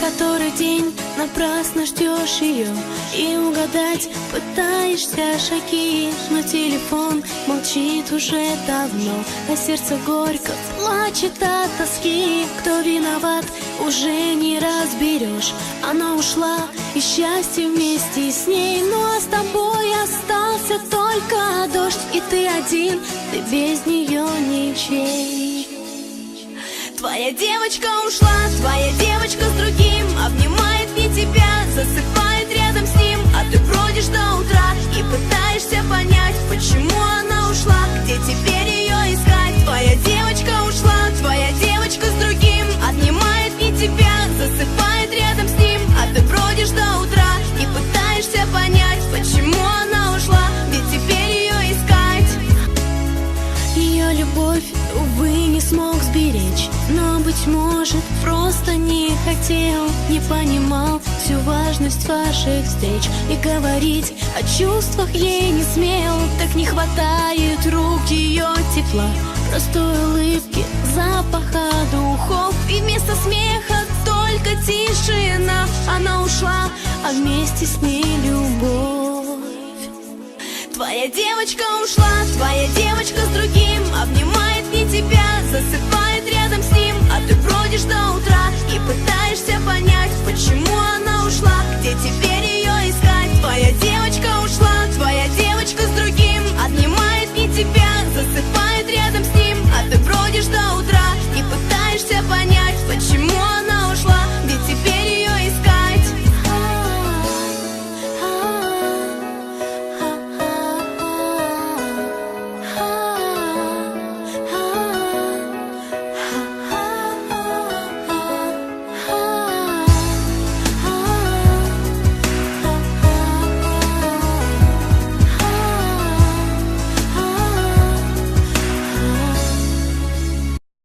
который день напрасно ждешь ее, и угадать пытаешься шаги, но телефон молчит уже давно, а сердце горько плачет от тоски. Кто виноват, уже не разберешь. Она ушла, и счастье вместе с ней, ну а с тобой остался только дождь. И ты один, ты без нее ничей. Твоя девочка ушла, твоя девочка с другим, обнимает не тебя, засыпает рядом с ним, а ты бродишь до утра и пытаешься понять, почему она ушла, где теперь ее искать. Твоя девочка ушла, твоя девочка с другим, обнимает не тебя, засыпает рядом с ним, а ты бродишь до утра и пытаешься понять, почему она ушла, где теперь ее искать. Ее любовь, увы, не смог сберечь, но, быть может, просто не хотел, не понимал всю важность ваших встреч, и говорить о чувствах ей не смел. Так не хватает рук ее тепла, простой улыбки, запаха духов, и вместо смеха только тишина. Она ушла, а вместе с ней любовь. Твоя девочка ушла, твоя девочка с другим, обнимает не тебя, засыпает рядом с ним, а ты бродишь до утра